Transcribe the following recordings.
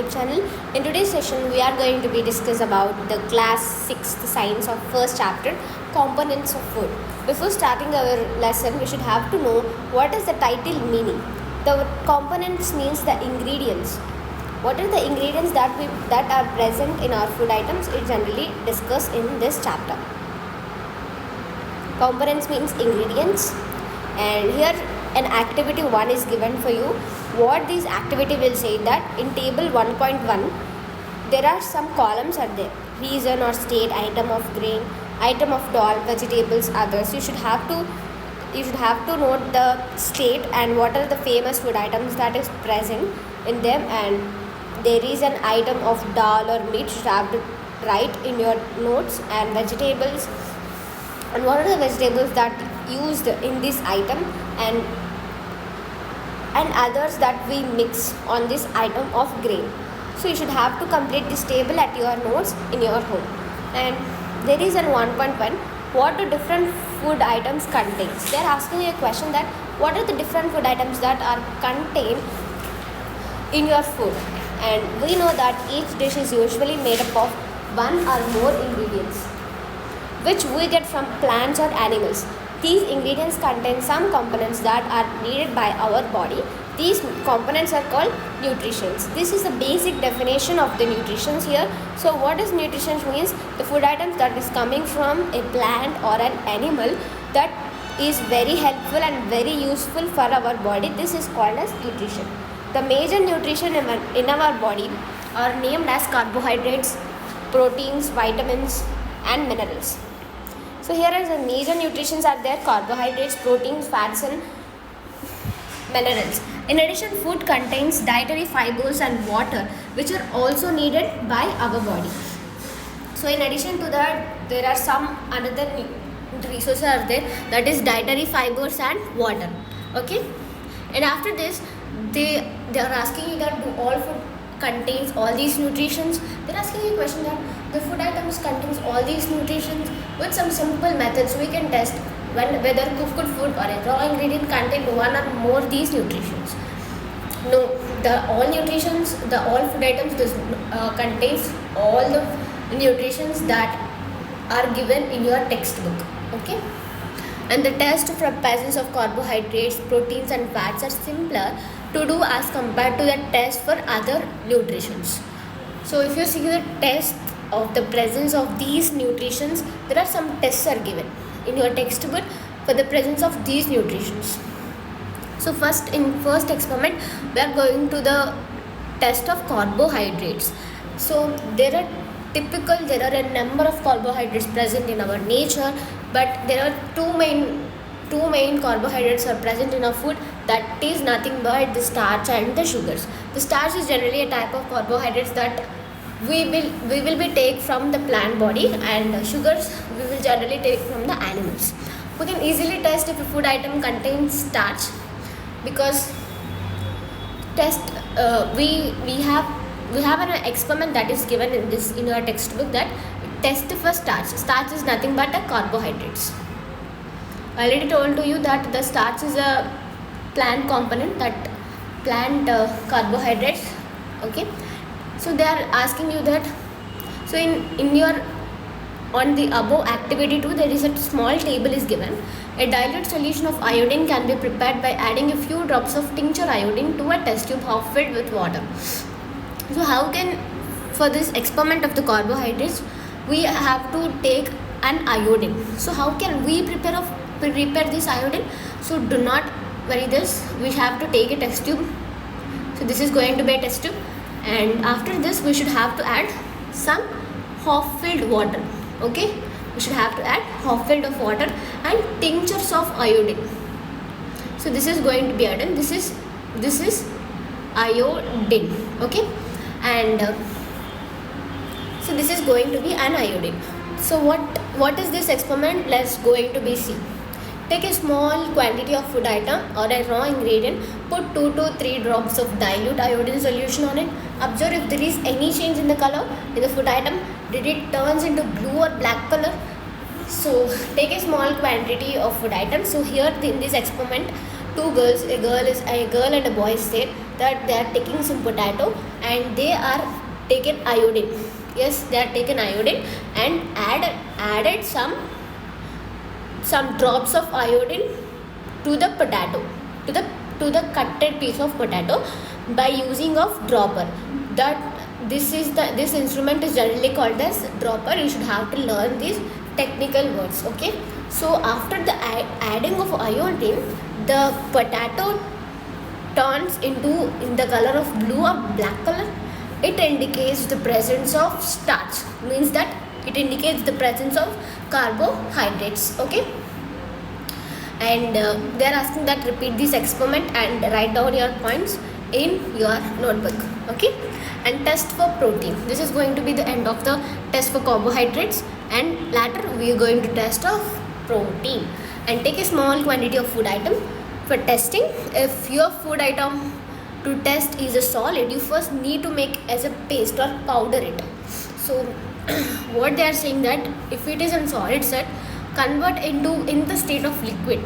YouTube channel. In today's session, we are going to be discuss about the class 6th science of first chapter, components of food. Before starting our lesson, we should have to know what is the title meaning. The components means the ingredients. What are the ingredients that are present in our food items? It generally discussed in this chapter. Components means ingredients, and here an activity 1 is given for you. What this activity will say that in table 1.1 there are some columns are there: reason or state, item of grain, item of dal, vegetables, others. You should have to note the state and what are the famous food items that is present in them, and there is an item of dal or meat. You should have to write in your notes, and vegetables, and what are the vegetables that used in this item, and others that we mix on this item of grain. So you should have to complete this table at your notes in your home. And there is a 1.1, what do different food items contains. They are asking you a question that what are the different food items that are contained in your food, and we know that each dish is usually made up of one or more ingredients which we get from plants or animals. These ingredients contain some components that are needed by our body. These components are called nutritions. This is the basic definition of the nutritions here. So what does nutrition means? The food items that is coming from a plant or an animal that is very helpful and very useful for our body. This is called as nutrition. The major nutrition in our body are named as carbohydrates, proteins, vitamins and minerals. So here are the major nutritions are there: carbohydrates, proteins, fats and minerals. In addition, food contains dietary fibers and water, which are also needed by our body. So in addition to that, there are some another resources are there, that is dietary fibers and water. Okay, and after this they are asking you that do all food contains all these nutritions. They're asking you a question that the food items contains all these nutritions. With some simple methods we can test whether cooked food or a raw ingredient contain one or more these nutritions. No, all food items contains all the nutritions that are given in your textbook. Okay, and the test for presence of carbohydrates, proteins and fats are simpler to do as compared to the test for other nutritions. So if you see the test of the presence of these nutritions, there are some tests are given in your textbook for the presence of these nutritions. So first experiment we are going to the test of carbohydrates. So there are a number of carbohydrates present in our nature, but there are two main carbohydrates are present in our food. That is nothing but the starch and the sugars. The starch is generally a type of carbohydrates that we will be take from the plant body, and sugars we will generally take from the animals. We can easily test if a food item contains starch, because we have an experiment that is given in our textbook that test for starch. Starch is nothing but a carbohydrates. I already told to you that the starch is a plant component, that plant carbohydrates. Okay, so they are asking you that. So in your on the above activity 2, there is a small table is given. A dilute solution of iodine can be prepared by adding a few drops of tincture iodine to a test tube half filled with water. So how can, for this experiment of the carbohydrates, we have to take an iodine. So how can we prepare this iodine? So do not worry this, we have to take a test tube. So this is going to be a test tube, and after this we should have to add some half filled water. Okay, we should have to add half filled of water and tinctures of iodine. So this is going to be added. This is iodine. Okay, and so this is going to be an iodine. So what is this experiment? Let's going to be see. Take a small quantity of food item or a raw ingredient, put 2 to 3 drops of dilute iodine solution on it. Observe if there is any change in the color in the food item. Did it turns into blue or black color? So take a small quantity of food item. So here in this experiment, two girls, a girl and a boy, said that they are taking some potato and they are taken iodine. Yes, they are taken iodine and added some drops of iodine to the potato, to the cutted piece of potato by using of dropper. That this instrument is generally called as dropper. You should have to learn these technical words. Okay, so after the adding of iodine, the potato turns into in the color of blue or black color. It indicates the presence of starch, means that it indicates the presence of carbohydrates. Okay, and they are asking that repeat this experiment and write down your points in your notebook. Okay, and test for protein. This is going to be the end of the test for carbohydrates, and later we are going to test of protein. And take a small quantity of food item for testing. If your food item to test is a solid, you first need to make as a paste or powder it. So what they are saying that if it is in solid set, convert into in the state of liquid,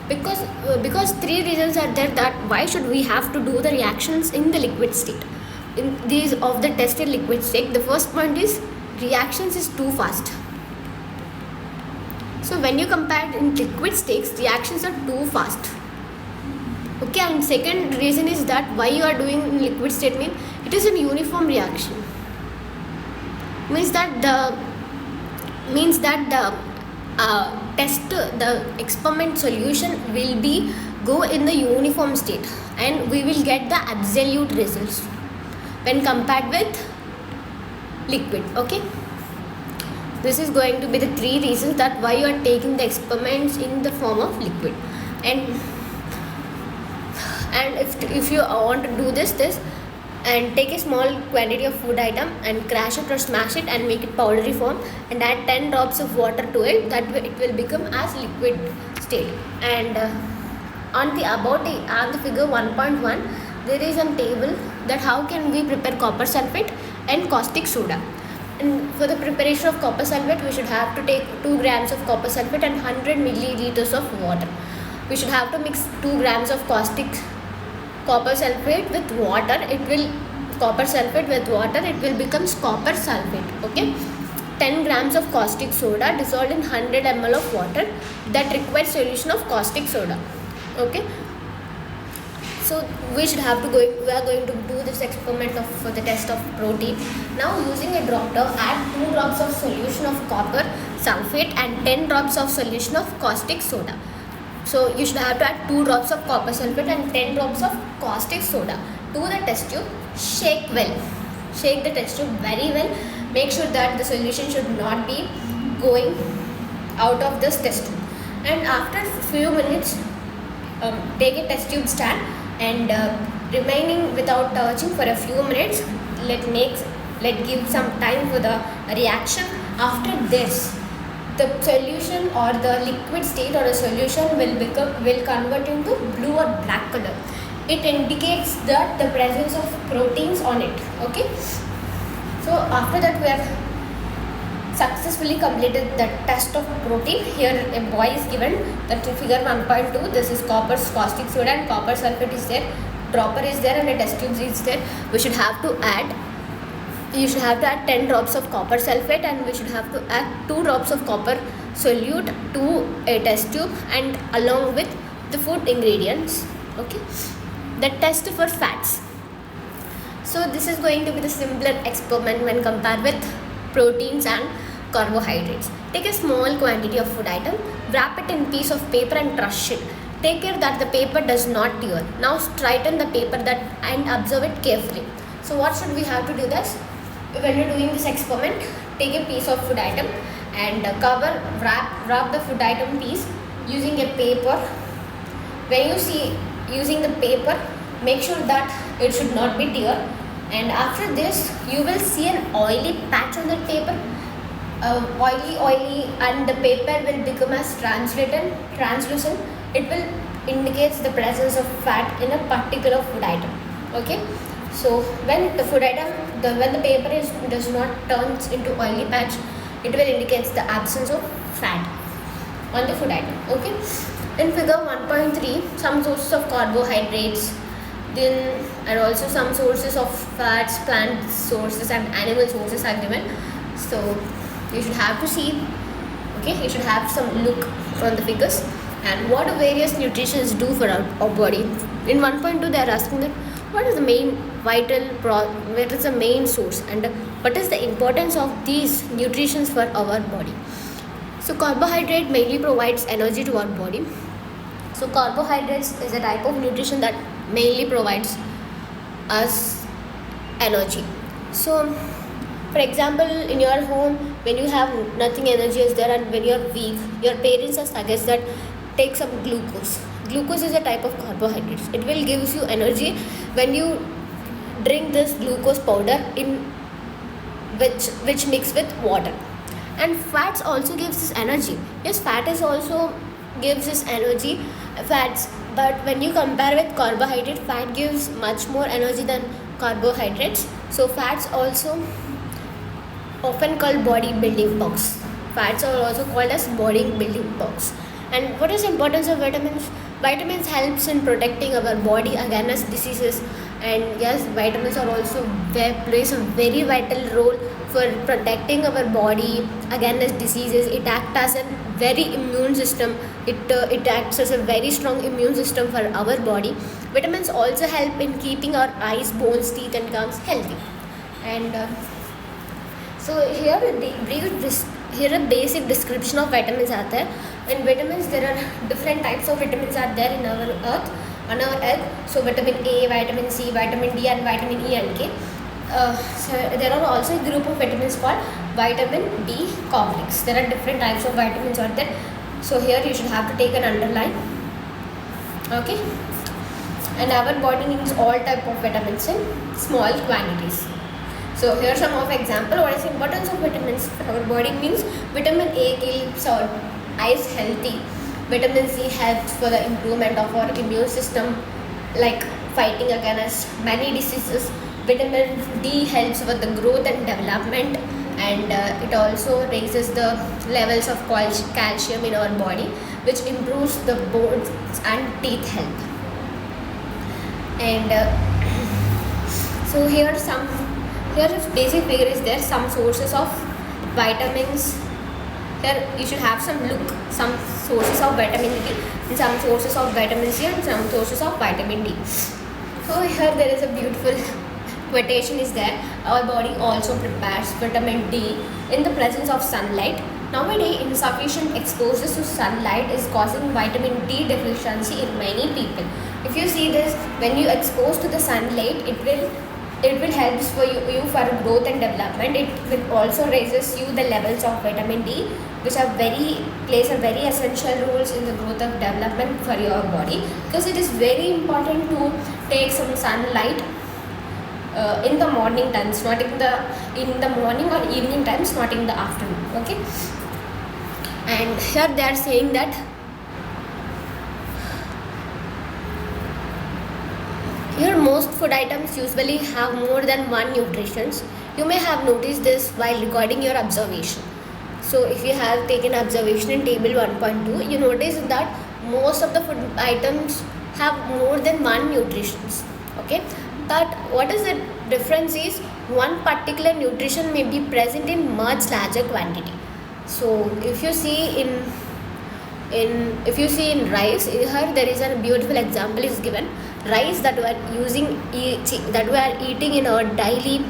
because three reasons are there that why should we have to do the reactions in the liquid state in these of the tested liquid state. The first point is reactions is too fast. So when you compare in liquid states, reactions are too fast. Okay, and second reason is that why you are doing in liquid state mean it is a uniform reaction, means that the the experiment solution will be go in the uniform state, and we will get the absolute results when compared with liquid. Okay, this is going to be the three reasons that why you are taking the experiments in the form of liquid. And if you want to do this and take a small quantity of food item and crash it or smash it and make it powdery form and add 10 drops of water to it, that way it will become as liquid state. And on the figure 1.1 there is a table that how can we prepare copper sulfate and caustic soda. And for the preparation of copper sulfate, we should have to take 2 grams of copper sulfate and 100 milliliters of water. We should have to mix 2 grams of copper sulfate with water. It will become copper sulfate. Okay, 10 grams of caustic soda dissolved in 100 ml of water that requires solution of caustic soda. Okay, so we are going to do this experiment for the test of protein. Now using a dropper, add 2 drops of solution of copper sulfate and 10 drops of solution of caustic soda. So you should have to add 2 drops of copper sulfate and 10 drops of caustic soda to the test tube. Shake the test tube very well. Make sure that the solution should not be going out of this test tube. And after few minutes, take a test tube stand and remaining without touching for a few minutes. Let give some time for the reaction. After this, the solution or the liquid state or a solution will convert into blue or black color. It indicates that the presence of proteins on it. Okay, so after that we have successfully completed the test of protein. Here a boy is given that figure 1.2. This is copper caustic soda and copper sulfate is there, dropper is there, and a test tube is there. You should have to add 10 drops of copper sulfate, and we should have to add 2 drops of copper solute to a test tube and along with the food ingredients. Okay, the test for fats. So this is going to be the simpler experiment when compared with proteins and carbohydrates. Take a small quantity of food item, wrap it in piece of paper and crush it. Take care that the paper does not tear. Now straighten the paper and observe it carefully. So what should we have to do this? When you're doing this experiment, take a piece of food item and wrap the food item piece using a paper. When you see using the paper, make sure that it should not be tear. And after this, you will see an oily patch on the paper, oily, and the paper will become as translucent. It will indicates the presence of fat in a particular food item. Okay. So when the paper does not turns into oily patch, it will indicate the absence of fat on the food item. Okay. In figure 1.3, some sources of carbohydrates then and also some sources of fats, plant sources and animal sources are given. So you should have to see, okay, you should have some look on the figures. And what do various nutritions do for our body? In 1.2 they are asking that what is the main what is the main source and what is the importance of these nutritions for our body. So carbohydrate mainly provides energy to our body. So carbohydrates is a type of nutrition that mainly provides us energy. So for example, in your home, when you have nothing energy is there and when you are weak, your parents are suggest that take some glucose. Glucose is a type of carbohydrates. It will gives you energy when you drink this glucose powder in which mix with water. And fats also gives us energy. Yes, fat is also gives us energy, fats, but when you compare with carbohydrate, fat gives much more energy than carbohydrates. So fats also often called body building blocks. Fats are also called as body building blocks. And what is the importance of vitamins? Vitamins helps in protecting our body against diseases, and yes, vitamins are also plays a very vital role for protecting our body against diseases. It acts as a very immune system. It acts as a very strong immune system for our body. Vitamins also help in keeping our eyes, bones, teeth and gums healthy. And so here a basic description of vitamins are there. In vitamins there are different types of vitamins are there in our earth, on our earth. So vitamin A, vitamin C, vitamin D and vitamin E and K. So there are also a group of vitamins called vitamin D complex. There are different types of vitamins out there. So here you should have to take an underline. Okay. And our body needs all type of vitamins in small quantities. So here are some of example. What is the importance of vitamins for our body means vitamin A keeps our eyes healthy. Vitamin C helps for the improvement of our immune system, like fighting against many diseases. Vitamin D helps with the growth and development, and it also raises the levels of calcium in our body, which improves the bones and teeth health. And so here is basic figure is there, some sources of vitamins. Here you should have some look, some sources of vitamin D and some sources of vitamin C and some sources of vitamin D. So here there is a beautiful quotation is there. Our body also prepares vitamin D in the presence of sunlight. Nowadays, insufficient exposure to sunlight is causing vitamin D deficiency in many people. If you see this, when you expose to the sunlight, it will help for you for growth and development. It will also raises you the levels of vitamin D, which plays a very essential roles in the growth of development for your body, because it is very important to take some sunlight in the morning times, not in the morning or evening times, not in the afternoon. Okay. And here they are saying that here most food items usually have more than one nutritions. You may have noticed this while recording your observation. So if you have taken observation in table 1.2, you notice that most of the food items have more than one nutritions. Okay, but what is the difference is one particular nutrition may be present in much larger quantity. So if you see in rice, here there is a beautiful example is given. Rice that we are eating in our daily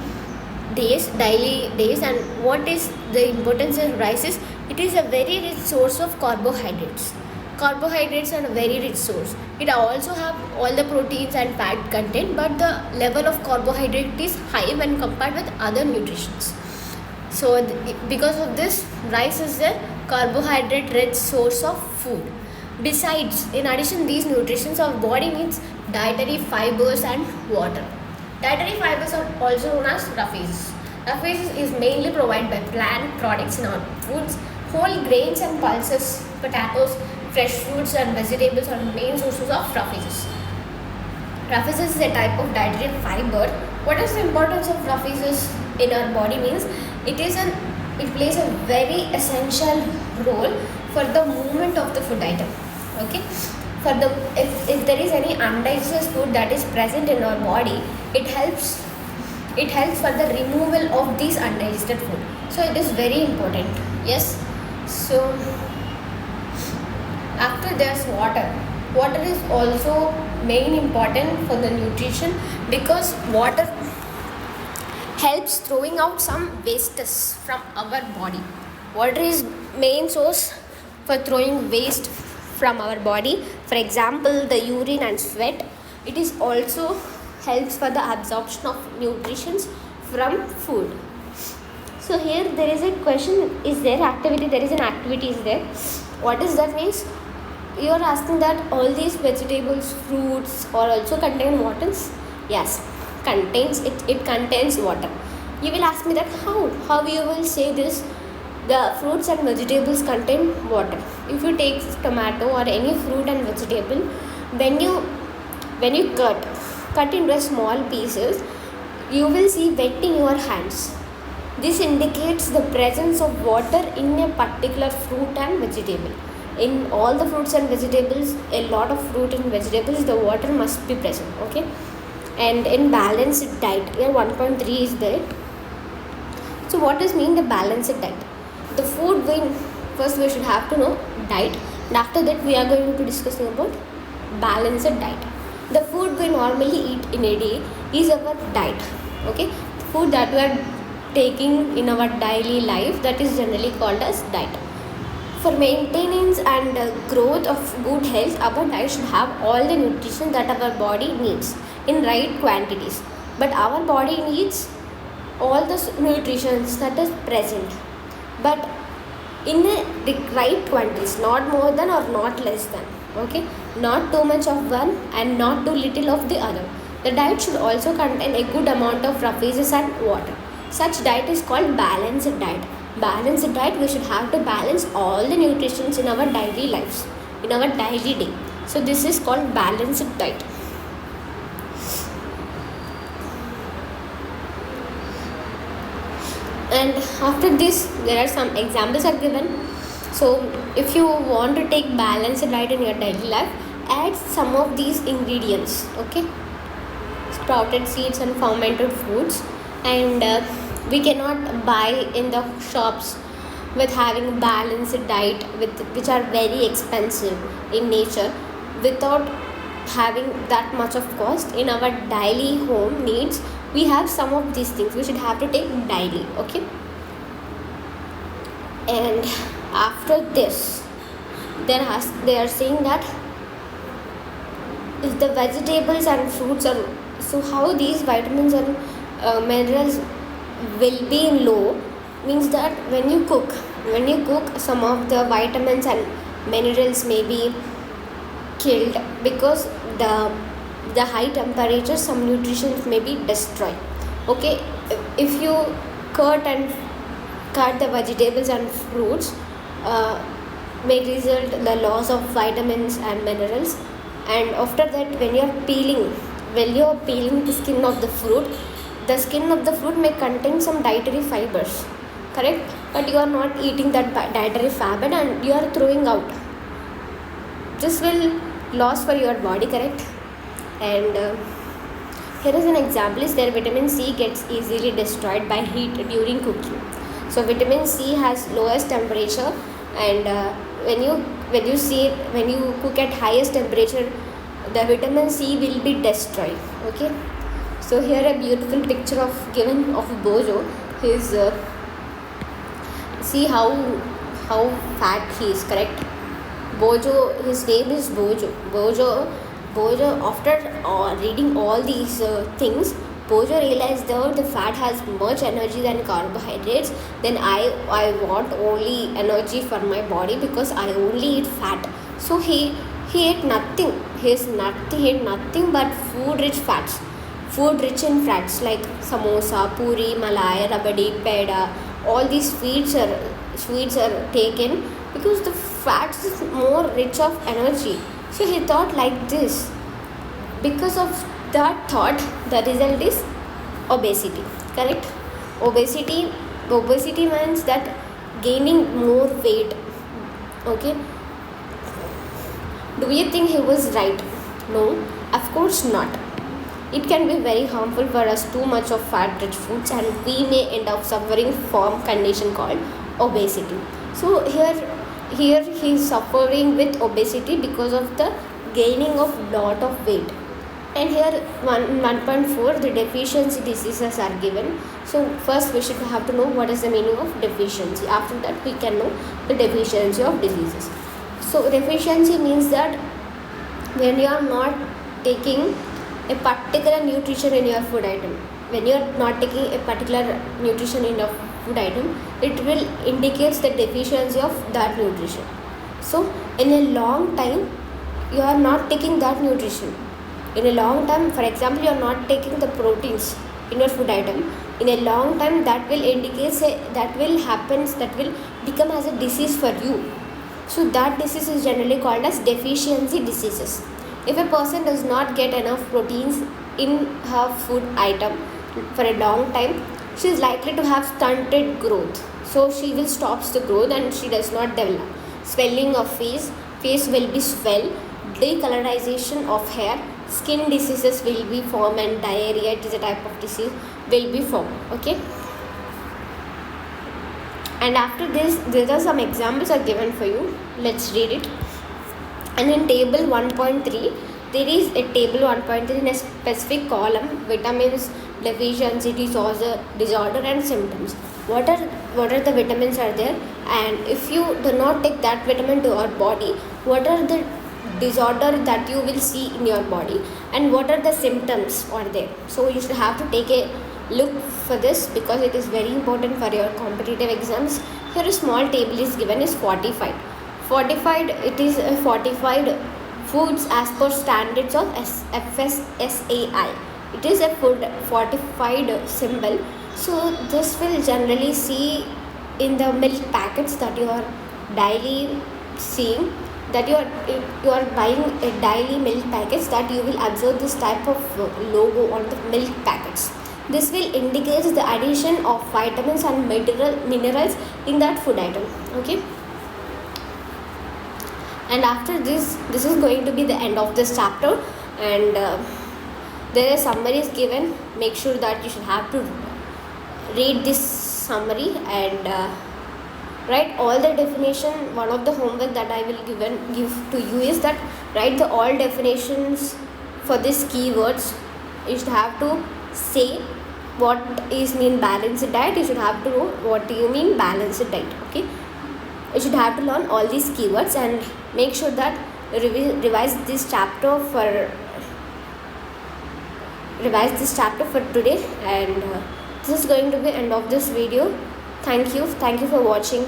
days, and what is the importance of rice is it is a very rich source of carbohydrates. Carbohydrates are a very rich source. It also have all the proteins and fat content, but the level of carbohydrate is high when compared with other nutritions. So because of this, rice is a carbohydrate rich source of food. Besides, in addition these nutritions, our body needs dietary fibers and water. Dietary fibers are also known as rough ages. Rough ages is mainly provided by plant products in our foods. Whole grains and pulses, potatoes, fresh fruits and vegetables are main sources of rough ages. Rough ages is a type of dietary fiber. What is the importance of rough ages in our body means it plays a very essential role for the movement of the food item. Okay, for the if there is any undigested food that is present in our body, it helps for the removal of these undigested food. So it is very important. Yes. So after there's water. Water is also main important for the nutrition, because water helps throwing out some wastes from our body. Water is main source for throwing waste from our body. For example, the urine and sweat. It is also helps for the absorption of nutrients from food. So here there is a question, is there activity? There is an activity is there. What is that means? You are asking that all these vegetables, fruits or also contain waters? Yes, it contains water. You will ask me that how you will say this, the fruits and vegetables contain water. If you take tomato or any fruit and vegetable, when you cut into small pieces, you will see wet in your hands. This indicates the presence of water in a particular fruit and vegetable. In all the fruits and vegetables, a lot of fruit and vegetables, the water must be present. Okay. And in balanced diet, here 1.3 is there. So what does mean the balanced diet? The food we should have to know diet, and after that we are going to discuss about balanced diet. The food we normally eat in a day is our diet. Okay. Food that we are taking in our daily life, that is generally called as diet. For maintenance and growth of good health, our diet should have all the nutrition that our body needs in right quantities. But our body needs all the nutrition that is present, but in the right quantities, not more than or not less than. Okay, not too much of one and not too little of the other. The diet should also contain a good amount of roughages and water. Such diet is called balanced diet. Balanced diet, we should have to balance all the nutrients in our daily lives, in our daily day. So this is called balanced diet. And after this, there are some examples are given. So if you want to take balanced diet in your daily life, add some of these ingredients. Okay, sprouted seeds and fermented foods. And we cannot buy in the shops with having balanced diet, which are very expensive in nature, without having that much of cost. In our daily home needs, we have some of these things we should have to take daily. Okay. And after this, they are saying that if the vegetables and fruits are, so how these vitamins and minerals will be in low, means that when you cook, some of the vitamins and minerals may be killed, because the high temperature, some nutrition may be destroyed. Okay, if you cut the vegetables and fruits, may result the loss of vitamins and minerals. And after that, when you are peeling the skin of the skin of the fruit may contain some dietary fibers, correct? But you are not eating that dietary fiber and you are throwing out. This will loss for your body, correct? And here is an example is there. Vitamin C gets easily destroyed by heat during cooking. So vitamin C has lowest temperature, and when you cook at highest temperature, the vitamin C will be destroyed. Okay. So here a beautiful picture of Bojo. His see how fat he is, correct? Bojo, his name is Bojo, after reading all these things, Bojo realized that the fat has much energy than carbohydrates. Then I want only energy for my body, because I only eat fat. So he ate nothing. He ate nothing but food rich in fats like samosa, puri, malai, rabadi, peda. All these sweets are taken because the fats is more rich of energy. So he thought like this. Because of that thought, the result is obesity, correct? Obesity means that gaining more weight. Okay. Do you think he was right? No, of course not. It can be very harmful for us too much of fat-rich foods, and we may end up suffering from condition called obesity. So here he is suffering with obesity because of the gaining of lot of weight. And here 1.4, the deficiency diseases are given. So first we should have to know what is the meaning of deficiency. After that we can know the deficiency of diseases. So deficiency means that when you are not taking a particular nutrition in your food item, when you are not taking a particular nutrition in your food item, it will indicates the deficiency of that nutrition. So in a long time you are not taking that nutrition. In a long time, for example, you are not taking the proteins in your food item. In a long time, that will indicate that will become as a disease for you. So that disease is generally called as deficiency diseases. If a person does not get enough proteins in her food item for a long time, she is likely to have stunted growth. So she will stop the growth and she does not develop. Swelling of face will be swell, decolorization of hair, skin diseases will be formed, and diarrhea, it is a type of disease, will be formed. Okay. And after this, there are some examples are given for you. Let's read it. And in table 1.3, there is a table 1.3 in a specific column: vitamins, deficiency, disorder and symptoms. What are the vitamins are there, and if you do not take that vitamin to your body, what are the disorder that you will see in your body, and what are the symptoms are there. So you should have to take a look for this because it is very important for your competitive exams. Here a small table is given is fortified. It is a fortified foods as per standards of FSSAI. It is a food fortified symbol. So this will generally see in the milk packets that you are daily seeing, that you are buying a daily milk packets, that you will observe this type of logo on the milk packets. This will indicate the addition of vitamins and minerals in that food item. Okay. And after this is going to be the end of this chapter, and there are summaries given. Make sure that you should have to read this summary and write all the definition. One of the homework that I will give to you is that write the all definitions for these keywords. You should have to say what is mean balanced diet. You should have to know what do you mean balanced diet. Okay. You should have to learn all these keywords and make sure that revise this chapter for today. And this is going to be end of this video. Thank you for watching.